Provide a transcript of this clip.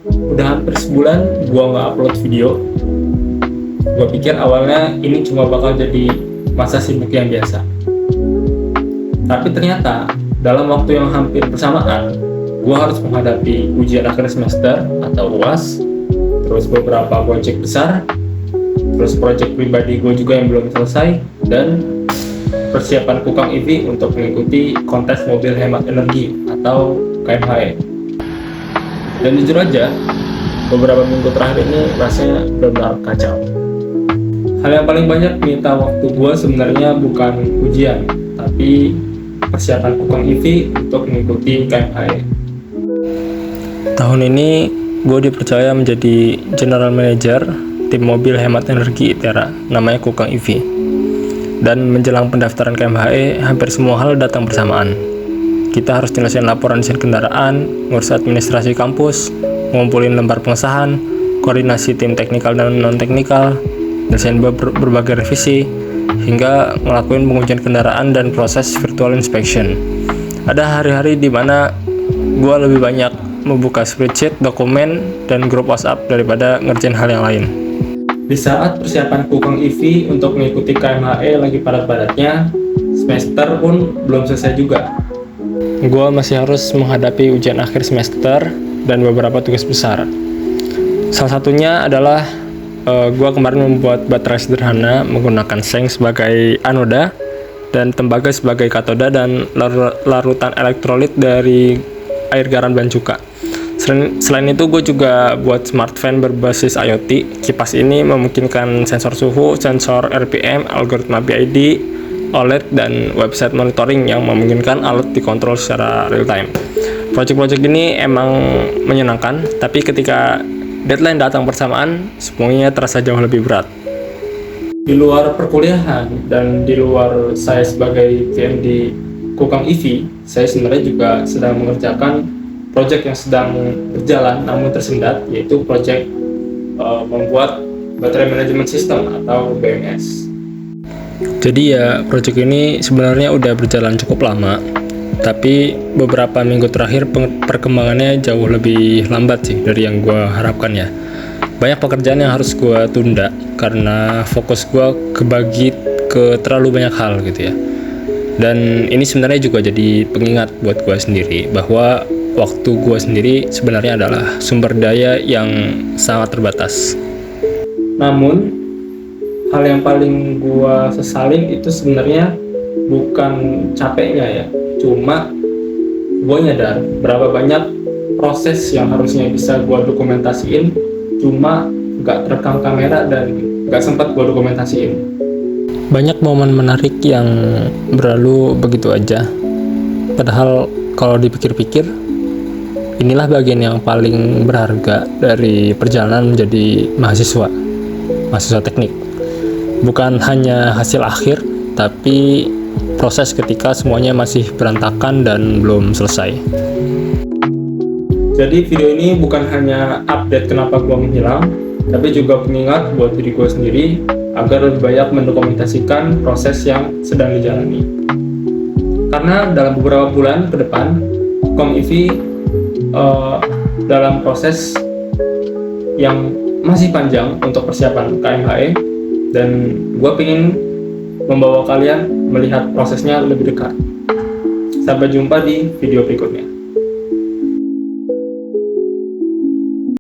Udah hampir sebulan gua nggak upload video. Gua pikir awalnya ini cuma bakal jadi masa sibuk yang biasa. Tapi ternyata dalam waktu yang hampir bersamaan, gua harus menghadapi ujian akhir semester atau UAS, terus beberapa proyek besar, terus proyek pribadi gue juga yang belum selesai, dan persiapan Kukang EV untuk mengikuti kontes mobil hemat energi atau KMHE. Dan jujur aja, beberapa minggu terakhir ini rasanya benar-benar kacau. Hal yang paling banyak minta waktu gue sebenarnya bukan ujian, tapi persiapan Kukang EV untuk mengikuti KMHE. Tahun ini gue dipercaya menjadi General Manager tim mobil hemat energi ITERA, namanya Kukang EV. Dan menjelang pendaftaran KMHE, hampir semua hal datang bersamaan. Kita harus nyelesain laporan desain kendaraan, ngurus administrasi kampus, ngumpulin lembar pengesahan, koordinasi tim teknikal dan non-teknikal, nyelesain berbagai revisi, hingga ngelakuin pengujian kendaraan dan proses virtual inspection. Ada hari-hari di mana gue lebih banyak membuka spreadsheet, dokumen, dan grup WhatsApp daripada ngerjain hal yang lain. Di saat persiapan Kukang EV untuk mengikuti KMHE lagi padat-padatnya, semester pun belum selesai juga. Gue masih harus menghadapi ujian akhir semester dan beberapa tugas besar. Salah satunya adalah gue kemarin membuat baterai sederhana menggunakan seng sebagai anoda dan tembaga sebagai katoda dan larutan elektrolit dari air garam dan cuka. Selain itu, gue juga buat smart fan berbasis IoT. Kipas ini memungkinkan sensor suhu, sensor RPM, algoritma BID, OLED, dan website monitoring yang memungkinkan alat dikontrol secara real time. Proyek-proyek ini emang menyenangkan, tapi ketika deadline datang bersamaan, semuanya terasa jauh lebih berat. Di luar perkuliahan dan di luar saya sebagai PM di Kukang EV, saya sebenarnya juga sedang mengerjakan proyek yang sedang berjalan namun tersendat, yaitu proyek membuat baterai management system atau BMS. Jadi ya, proyek ini sebenarnya udah berjalan cukup lama, tapi beberapa minggu terakhir perkembangannya jauh lebih lambat sih dari yang gue harapkan ya. Banyak pekerjaan yang harus gue tunda karena fokus gue kebagi ke terlalu banyak hal gitu ya. Dan ini sebenarnya juga jadi pengingat buat gue sendiri bahwa waktu gue sendiri sebenarnya adalah sumber daya yang sangat terbatas. Namun, hal yang paling gue sesalin itu sebenarnya bukan capeknya ya, cuma gue nyadar berapa banyak proses yang harusnya bisa gue dokumentasiin, cuma gak terekam kamera dan gak sempat gue dokumentasiin. Banyak momen menarik yang berlalu begitu aja, padahal kalau dipikir-pikir, inilah bagian yang paling berharga dari perjalanan menjadi mahasiswa teknik. Bukan hanya hasil akhir, tapi proses ketika semuanya masih berantakan dan belum selesai. Jadi video ini bukan hanya update kenapa gua menghilang, tapi juga pengingat buat diri gua sendiri agar lebih banyak mendokumentasikan proses yang sedang dijalani. Karena dalam beberapa bulan ke depan, Kukang EV dalam proses yang masih panjang untuk persiapan KMHE, dan gue pengen membawa kalian melihat prosesnya lebih dekat. Sampai jumpa di video berikutnya.